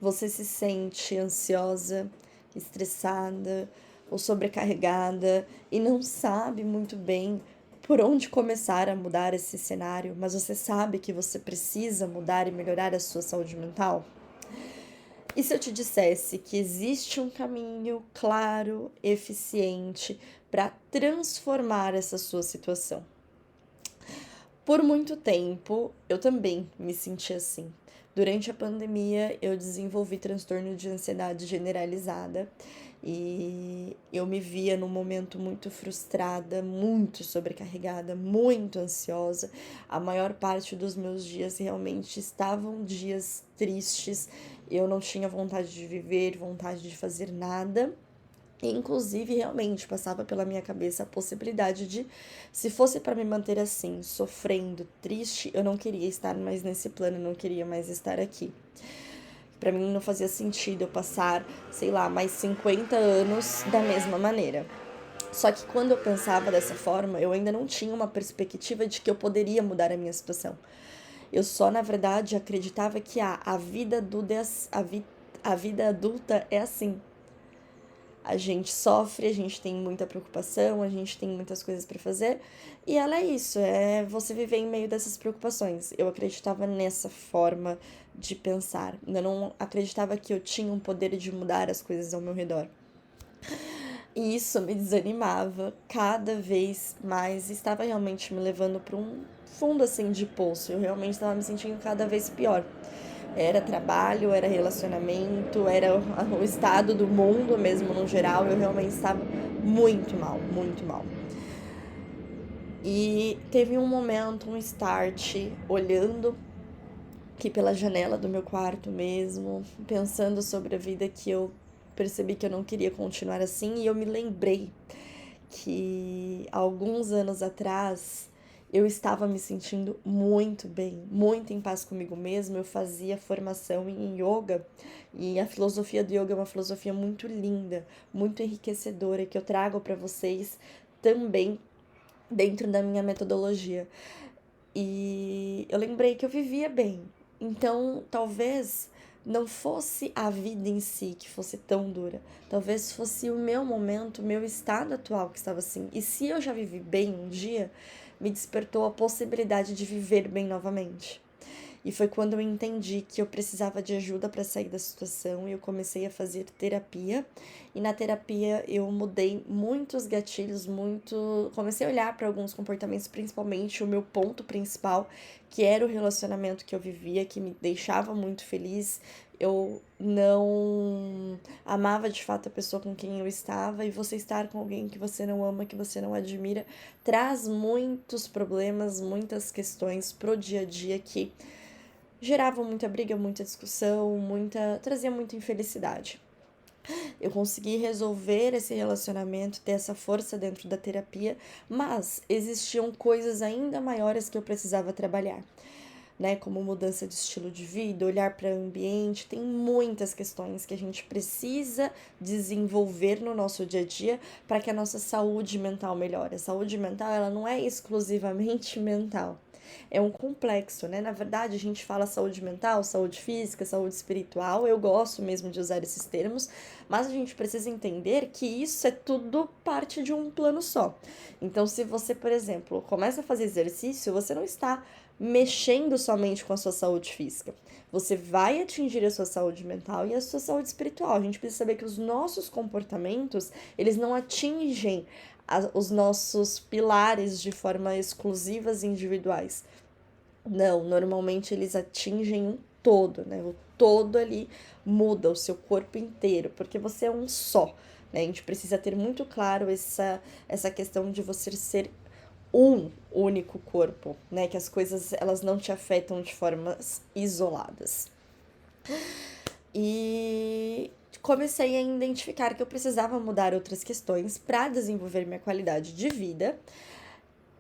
Você se sente ansiosa, estressada ou sobrecarregada e não sabe muito bem por onde começar a mudar esse cenário, mas você sabe que você precisa mudar e melhorar a sua saúde mental? E se eu te dissesse que existe um caminho claro, eficiente para transformar essa sua situação? Por muito tempo, eu também me senti assim. Durante a pandemia, eu desenvolvi transtorno de ansiedade generalizada e eu me via num momento muito frustrada, muito sobrecarregada, muito ansiosa. A maior parte dos meus dias realmente estavam dias tristes. Eu não tinha vontade de viver, vontade de fazer nada. Inclusive, realmente passava pela minha cabeça a possibilidade de, se fosse para me manter assim, sofrendo, triste, eu não queria estar mais nesse plano, eu não queria mais estar aqui. Para mim não fazia sentido eu passar, sei lá, mais 50 anos da mesma maneira. Só que quando eu pensava dessa forma, eu ainda não tinha uma perspectiva de que eu poderia mudar a minha situação. Eu só, na verdade, acreditava que a vida adulta a vida adulta é assim. A gente sofre, a gente tem muita preocupação, a gente tem muitas coisas para fazer, e ela é isso, é você viver em meio dessas preocupações. Eu acreditava nessa forma de pensar. Eu não acreditava que eu tinha um poder de mudar as coisas ao meu redor. E isso me desanimava cada vez mais, estava realmente me levando para um fundo assim de poço. Eu realmente estava me sentindo cada vez pior. Era trabalho, era relacionamento, era o estado do mundo mesmo no geral. Eu realmente estava muito mal, muito mal. E teve um momento, um start, olhando aqui pela janela do meu quarto mesmo, pensando sobre a vida, que eu percebi que eu não queria continuar assim. E eu me lembrei que alguns anos atrás eu estava me sentindo muito bem, muito em paz comigo mesma. Eu fazia formação em yoga e a filosofia do yoga é uma filosofia muito linda, muito enriquecedora, que eu trago para vocês também dentro da minha metodologia. E eu lembrei que eu vivia bem. Então, talvez não fosse a vida em si que fosse tão dura. Talvez fosse o meu momento, o meu estado atual que estava assim. E se eu já vivi bem um dia, me despertou a possibilidade de viver bem novamente. E foi quando eu entendi que eu precisava de ajuda para sair da situação e eu comecei a fazer terapia. E na terapia eu mudei muitos gatilhos, muito. Comecei a olhar para alguns comportamentos, principalmente o meu ponto principal, que era o relacionamento que eu vivia, que me deixava muito feliz. Eu não amava de fato a pessoa com quem eu estava, e você estar com alguém que você não ama, que você não admira, traz muitos problemas, muitas questões pro dia a dia que geravam muita briga, muita discussão, trazia muita infelicidade. Eu consegui resolver esse relacionamento, ter essa força dentro da terapia, mas existiam coisas ainda maiores que eu precisava trabalhar, né? Como mudança de estilo de vida, olhar para o ambiente, tem muitas questões que a gente precisa desenvolver no nosso dia a dia para que a nossa saúde mental melhore. A saúde mental, ela não é exclusivamente mental. É um complexo, né? Na verdade, a gente fala saúde mental, saúde física, saúde espiritual. Eu gosto mesmo de usar esses termos, mas a gente precisa entender que isso é tudo parte de um plano só. Então, se você, por exemplo, começa a fazer exercício, você não está mexendo somente com a sua saúde física. Você vai atingir a sua saúde mental e a sua saúde espiritual. A gente precisa saber que os nossos comportamentos, eles não atingem os nossos pilares de forma exclusivas e individuais. Não, normalmente eles atingem um todo, né? O todo ali muda o seu corpo inteiro, porque você é um só, né? A gente precisa ter muito claro essa questão de você ser um único corpo, né? Que as coisas elas não te afetam de formas isoladas. E comecei a identificar que eu precisava mudar outras questões para desenvolver minha qualidade de vida.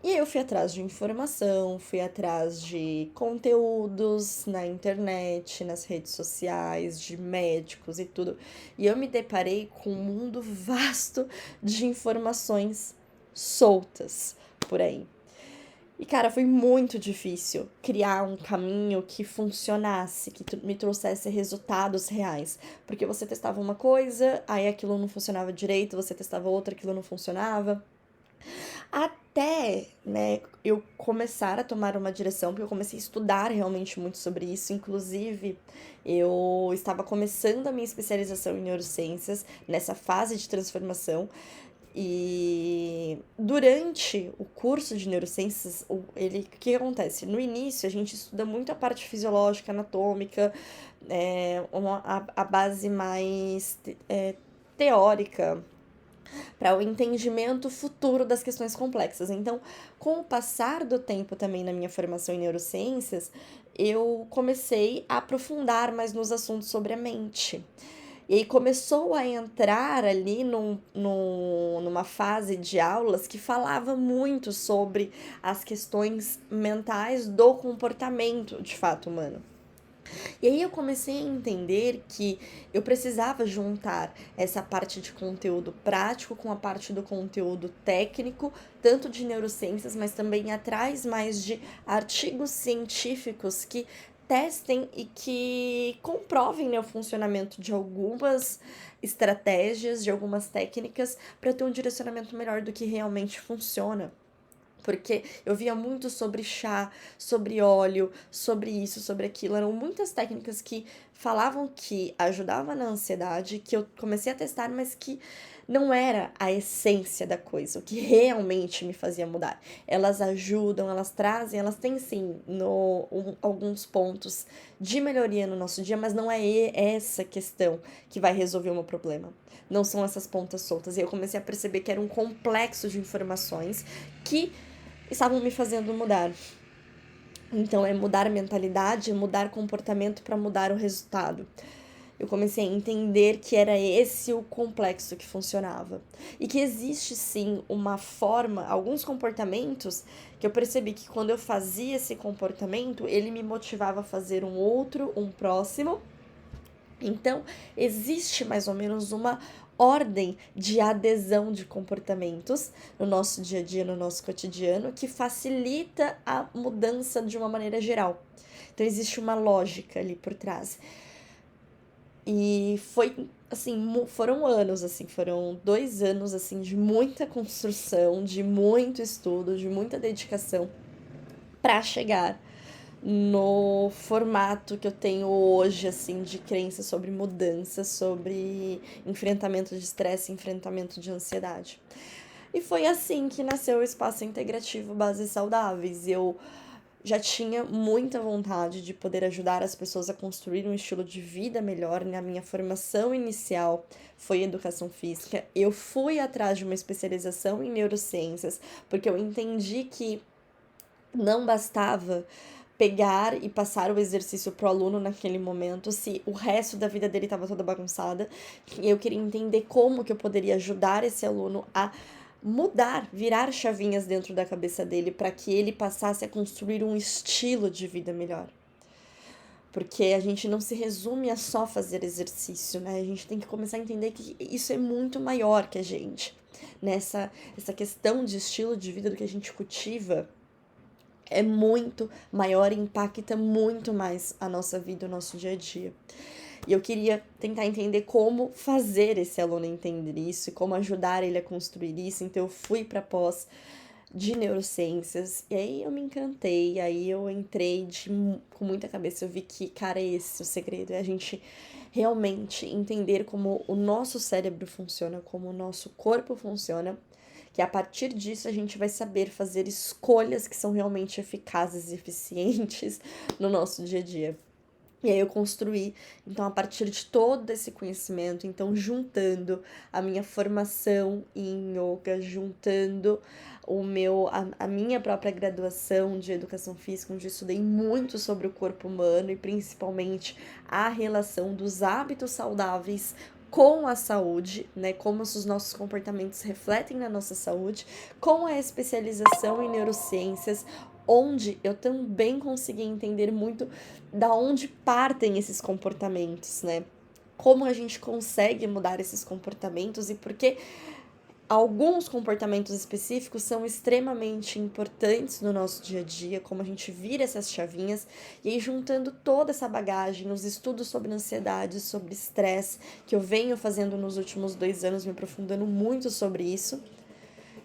E eu fui atrás de informação, fui atrás de conteúdos na internet, nas redes sociais, de médicos e tudo. E eu me deparei com um mundo vasto de informações soltas por aí. E, cara, foi muito difícil criar um caminho que funcionasse, que me trouxesse resultados reais. Porque você testava uma coisa, aí aquilo não funcionava direito, você testava outra, aquilo não funcionava. Até, né, eu começar a tomar uma direção, porque eu comecei a estudar realmente muito sobre isso. Inclusive, eu estava começando a minha especialização em neurociências, nessa fase de transformação. E durante o curso de neurociências, o que acontece? No início, a gente estuda muito a parte fisiológica, anatômica, a base mais teórica, para o entendimento futuro das questões complexas. Então, com o passar do tempo também na minha formação em neurociências, eu comecei a aprofundar mais nos assuntos sobre a mente. E aí começou a entrar ali numa fase de aulas que falava muito sobre as questões mentais do comportamento de fato humano. E aí eu comecei a entender que eu precisava juntar essa parte de conteúdo prático com a parte do conteúdo técnico, tanto de neurociências, mas também atrás mais de artigos científicos que testem e que comprovem, né, o funcionamento de algumas estratégias, de algumas técnicas, para ter um direcionamento melhor do que realmente funciona. Porque eu via muito sobre chá, sobre óleo, sobre isso, sobre aquilo. Eram muitas técnicas que falavam que ajudavam na ansiedade, que eu comecei a testar, mas que não era a essência da coisa, o que realmente me fazia mudar. Elas ajudam, elas trazem, elas têm sim alguns pontos de melhoria no nosso dia, mas não é essa questão que vai resolver o meu problema. Não são essas pontas soltas. E eu comecei a perceber que era um complexo de informações que estavam me fazendo mudar. Então, é mudar a mentalidade, é mudar comportamento para mudar o resultado. Eu comecei a entender que era esse o complexo que funcionava. E que existe sim uma forma, alguns comportamentos, que eu percebi que quando eu fazia esse comportamento, ele me motivava a fazer um outro, um próximo. Então, existe mais ou menos uma ordem de adesão de comportamentos no nosso dia a dia, no nosso cotidiano, que facilita a mudança de uma maneira geral. Então, existe uma lógica ali por trás. E foi, assim, foram anos, assim, foram 2 anos, assim, de muita construção, de muito estudo, de muita dedicação para chegar no formato que eu tenho hoje, assim, de crença sobre mudança, sobre enfrentamento de estresse, enfrentamento de ansiedade. E foi assim que nasceu o Espaço Integrativo Bases Saudáveis. Eu já tinha muita vontade de poder ajudar as pessoas a construir um estilo de vida melhor. Na minha formação inicial foi educação física. Eu fui atrás de uma especialização em neurociências, porque eu entendi que não bastava pegar e passar o exercício pro aluno naquele momento, se o resto da vida dele estava toda bagunçada. E eu queria entender como que eu poderia ajudar esse aluno a mudar, virar chavinhas dentro da cabeça dele para que ele passasse a construir um estilo de vida melhor. Porque a gente não se resume a só fazer exercício, né? A gente tem que começar a entender que isso é muito maior que a gente. Essa questão de estilo de vida do que a gente cultiva é muito maior e impacta muito mais a nossa vida, o nosso dia a dia. E eu queria tentar entender como fazer esse aluno entender isso e como ajudar ele a construir isso. Então eu fui para pós de neurociências e aí eu me encantei, aí eu entrei com muita cabeça, eu vi que, cara, esse é o segredo, é a gente realmente entender como o nosso cérebro funciona, como o nosso corpo funciona, que a partir disso a gente vai saber fazer escolhas que são realmente eficazes e eficientes no nosso dia a dia. E aí eu construí, então, a partir de todo esse conhecimento, então, juntando a minha formação em yoga, juntando a minha própria graduação de educação física, onde eu estudei muito sobre o corpo humano e principalmente a relação dos hábitos saudáveis com a saúde, né? Como os nossos comportamentos refletem na nossa saúde, com a especialização em neurociências, onde eu também consegui entender muito da onde partem esses comportamentos, né? Como a gente consegue mudar esses comportamentos e por que Alguns comportamentos específicos são extremamente importantes no nosso dia a dia, como a gente vira essas chavinhas, e aí juntando toda essa bagagem, os estudos sobre ansiedade, sobre estresse, que eu venho fazendo nos últimos 2 anos, me aprofundando muito sobre isso,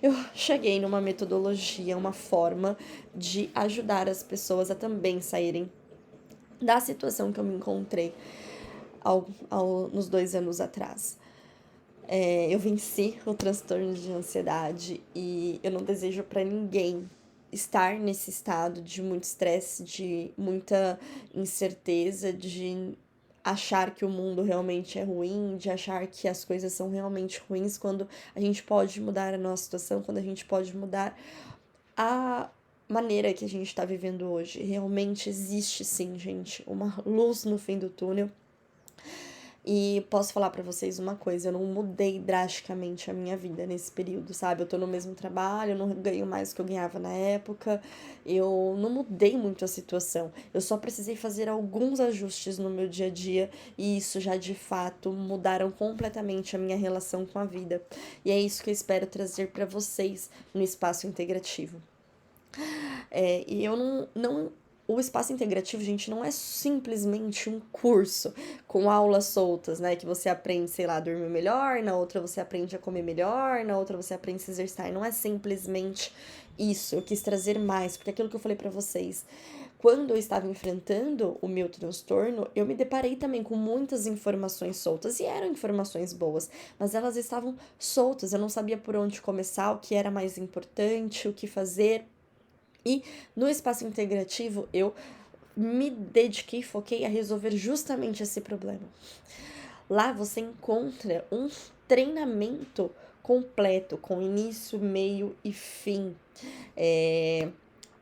eu cheguei numa metodologia, uma forma de ajudar as pessoas a também saírem da situação que eu me encontrei nos 2 anos atrás. Eu venci o transtorno de ansiedade e eu não desejo para ninguém estar nesse estado de muito estresse, de muita incerteza, de achar que o mundo realmente é ruim, de achar que as coisas são realmente ruins, quando a gente pode mudar a nossa situação, quando a gente pode mudar a maneira que a gente está vivendo hoje. Realmente existe sim, gente, uma luz no fim do túnel. E posso falar pra vocês uma coisa, eu não mudei drasticamente a minha vida nesse período, sabe? Eu tô no mesmo trabalho, eu não ganho mais do que eu ganhava na época, eu não mudei muito a situação. Eu só precisei fazer alguns ajustes no meu dia a dia e isso já de fato mudaram completamente a minha relação com a vida. E é isso que eu espero trazer pra vocês no espaço integrativo. E eu não. O espaço integrativo, gente, não é simplesmente um curso com aulas soltas, né? Que você aprende, sei lá, a dormir melhor, na outra você aprende a comer melhor, na outra você aprende a se exercitar. Não é simplesmente isso. Eu quis trazer mais, porque aquilo que eu falei pra vocês. Quando eu estava enfrentando o meu transtorno, eu me deparei também com muitas informações soltas, e eram informações boas, mas elas estavam soltas, eu não sabia por onde começar, o que era mais importante, o que fazer. E no espaço integrativo eu me dediquei, foquei a resolver justamente esse problema. Lá você encontra um treinamento completo, com início, meio e fim.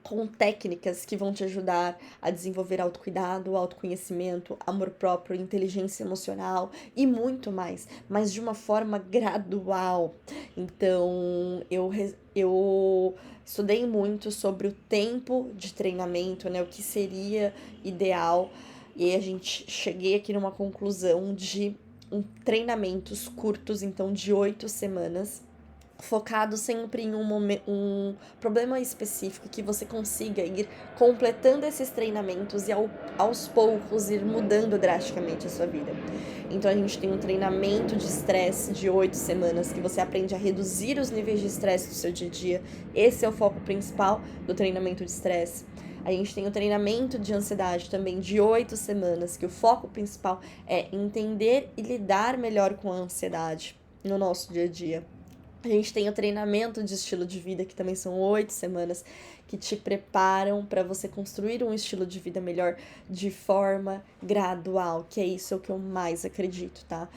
Com técnicas que vão te ajudar a desenvolver autocuidado, autoconhecimento, amor próprio, inteligência emocional e muito mais, mas de uma forma gradual. Então, eu estudei muito sobre o tempo de treinamento, né, o que seria ideal, e aí cheguei aqui numa conclusão de treinamentos curtos, então de 8 semanas, focado sempre em um problema específico, que você consiga ir completando esses treinamentos e aos poucos ir mudando drasticamente a sua vida. Então a gente tem um treinamento de estresse de 8 semanas, que você aprende a reduzir os níveis de estresse do seu dia a dia. Esse é o foco principal do treinamento de estresse. A gente tem o treinamento de ansiedade também de 8 semanas, que o foco principal é entender e lidar melhor com a ansiedade no nosso dia a dia. A gente tem o treinamento de estilo de vida, que também são 8 semanas, que te preparam para você construir um estilo de vida melhor de forma gradual, que é isso que eu mais acredito, tá?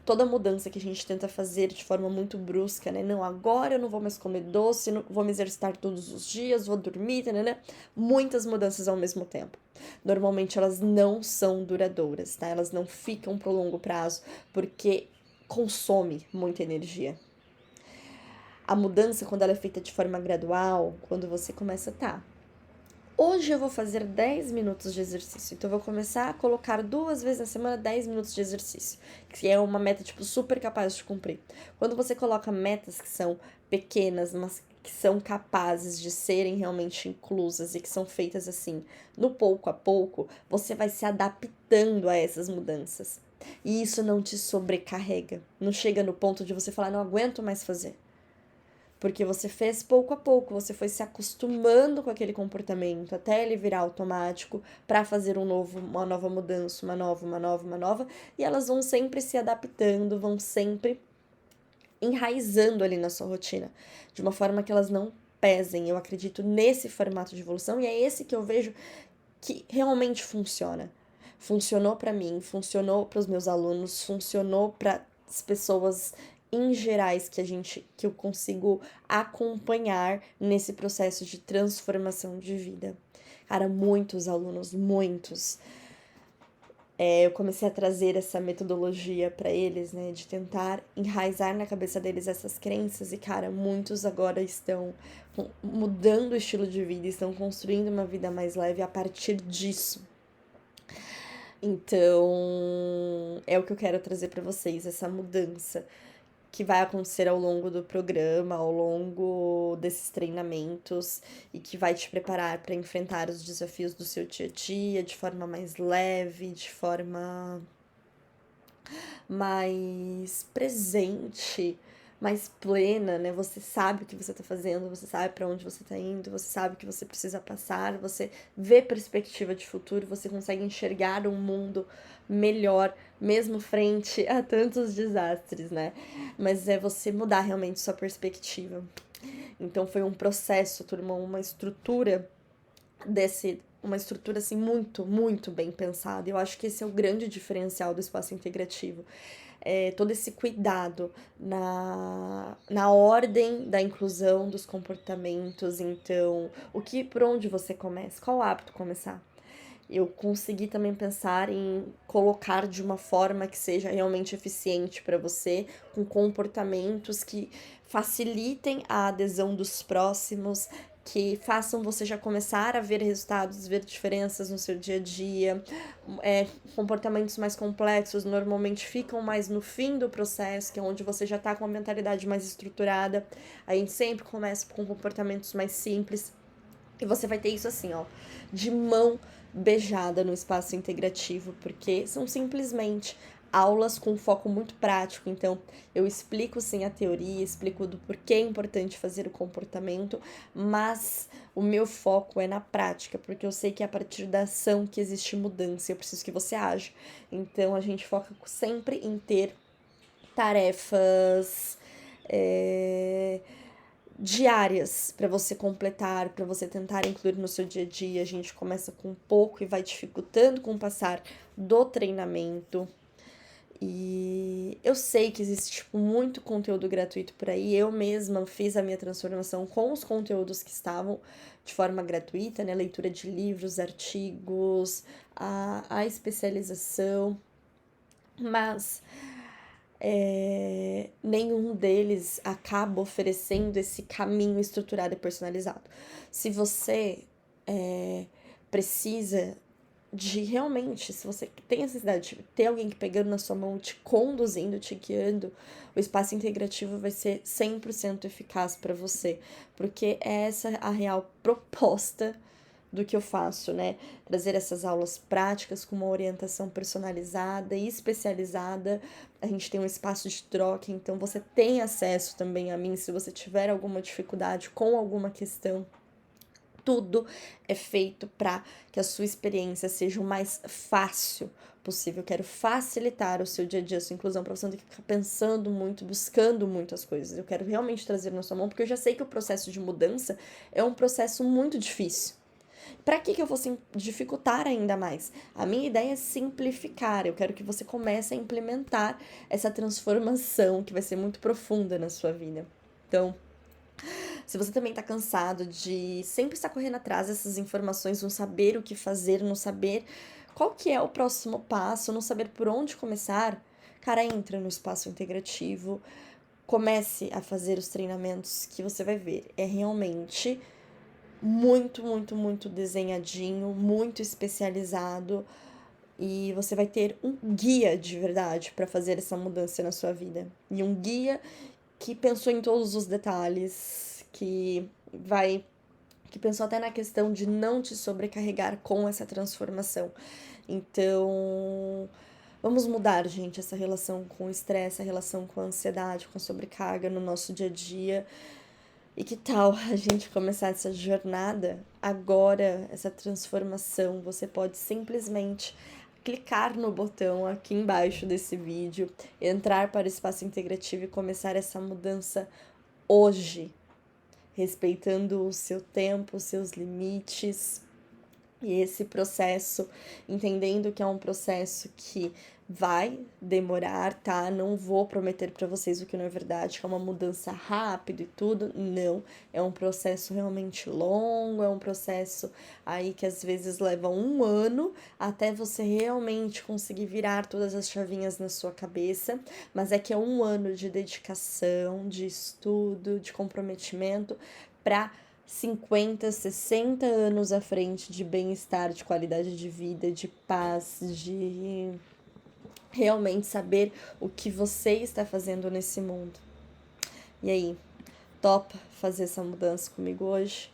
Toda mudança que a gente tenta fazer de forma muito brusca, né? Não, agora eu não vou mais comer doce, não vou me exercitar todos os dias, vou dormir, né? Muitas mudanças ao mesmo tempo. Normalmente elas não são duradouras, tá? Elas não ficam pro longo prazo, porque consome muita energia. A mudança, quando ela é feita de forma gradual, quando você começa, hoje eu vou fazer 10 minutos de exercício, então eu vou começar a colocar 2 vezes na semana 10 minutos de exercício, que é uma meta, tipo, super capaz de cumprir. Quando você coloca metas que são pequenas, mas que são capazes de serem realmente inclusas e que são feitas assim, no pouco a pouco, você vai se adaptando a essas mudanças. E isso não te sobrecarrega. Não chega no ponto de você falar, não aguento mais fazer. Porque você fez pouco a pouco, você foi se acostumando com aquele comportamento até ele virar automático para fazer uma nova mudança, uma nova, e elas vão sempre se adaptando, vão sempre enraizando ali na sua rotina, de uma forma que elas não pesem. Eu acredito nesse formato de evolução e é esse que eu vejo que realmente funciona. Funcionou para mim, funcionou para os meus alunos, funcionou para as pessoas em gerais que eu consigo acompanhar nesse processo de transformação de vida. Cara, muitos alunos, muitos. Eu comecei a trazer essa metodologia para eles, né, de tentar enraizar na cabeça deles essas crenças, e, cara, muitos agora estão mudando o estilo de vida, estão construindo uma vida mais leve a partir disso. Então, é o que eu quero trazer para vocês, essa mudança, que vai acontecer ao longo do programa, ao longo desses treinamentos e que vai te preparar para enfrentar os desafios do seu dia a dia de forma mais leve, de forma mais presente, mais plena, né? Você sabe o que você tá fazendo, você sabe para onde você tá indo, você sabe o que você precisa passar, você vê perspectiva de futuro, você consegue enxergar um mundo melhor, mesmo frente a tantos desastres, né? Mas é você mudar realmente sua perspectiva. Então foi um processo, turma, uma estrutura assim muito bem pensada. Eu acho que esse é o grande diferencial do espaço integrativo. Todo esse cuidado na ordem da inclusão dos comportamentos. Então, por onde você começa? Qual hábito começar? Eu consegui também pensar em colocar de uma forma que seja realmente eficiente para você, com comportamentos que facilitem a adesão dos próximos, que façam você já começar a ver resultados, ver diferenças no seu dia a dia. Comportamentos mais complexos normalmente ficam mais no fim do processo, que é onde você já está com a mentalidade mais estruturada. A gente sempre começa com comportamentos mais simples. E você vai ter isso assim, ó, de mão beijada no espaço integrativo, porque são simplesmente aulas com foco muito prático. Então, eu explico sim a teoria, explico do porquê é importante fazer o comportamento, mas o meu foco é na prática, porque eu sei que é a partir da ação que existe mudança, eu preciso que você age. Então, a gente foca sempre em ter tarefas diárias para você completar, para você tentar incluir no seu dia a dia. A gente começa com pouco e vai dificultando com o passar do treinamento. E eu sei que existe muito conteúdo gratuito por aí. Eu mesma fiz a minha transformação com os conteúdos que estavam de forma gratuita, né? Leitura de livros, artigos, a especialização. Mas nenhum deles acaba oferecendo esse caminho estruturado e personalizado. Se você precisa de realmente, se você tem a necessidade de ter alguém que pegando na sua mão, te conduzindo, te guiando, o espaço integrativo vai ser 100% eficaz para você, porque essa é a real proposta do que eu faço, né? Trazer essas aulas práticas com uma orientação personalizada e especializada. A gente tem um espaço de troca, então você tem acesso também a mim se você tiver alguma dificuldade com alguma questão. Tudo é feito para que a sua experiência seja o mais fácil possível. Eu quero facilitar o seu dia a dia, a sua inclusão, para você não ter que ficar pensando muito, buscando muito as coisas. Eu quero realmente trazer na sua mão, porque eu já sei que o processo de mudança é um processo muito difícil. Para que eu vou dificultar ainda mais? A minha ideia é simplificar. Eu quero que você comece a implementar essa transformação que vai ser muito profunda na sua vida. Então, se você também tá cansado de sempre estar correndo atrás dessas informações, não saber o que fazer, não saber qual que é o próximo passo, não saber por onde começar, cara, entra no espaço integrativo, comece a fazer os treinamentos que você vai ver. É realmente muito desenhadinho, muito especializado e você vai ter um guia de verdade para fazer essa mudança na sua vida. E um guia que pensou em todos os detalhes, que pensou até na questão de não te sobrecarregar com essa transformação. Então, vamos mudar, gente, essa relação com o estresse, a relação com a ansiedade, com a sobrecarga no nosso dia a dia. E que tal a gente começar essa jornada agora, essa transformação? Você pode simplesmente clicar no botão aqui embaixo desse vídeo, entrar para o espaço integrativo e começar essa mudança hoje, respeitando o seu tempo, os seus limites. E esse processo, entendendo que é um processo que vai demorar, tá? Não vou prometer para vocês o que não é verdade, que é uma mudança rápida e tudo. Não, é um processo realmente longo, é um processo aí que às vezes leva 1 ano até você realmente conseguir virar todas as chavinhas na sua cabeça, mas é que é 1 ano de dedicação, de estudo, de comprometimento para 50, 60 anos à frente de bem-estar, de qualidade de vida, de paz, de realmente saber o que você está fazendo nesse mundo. E aí, topa fazer essa mudança comigo hoje?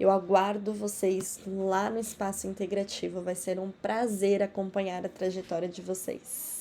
Eu aguardo vocês lá no Espaço Integrativo. Vai ser um prazer acompanhar a trajetória de vocês.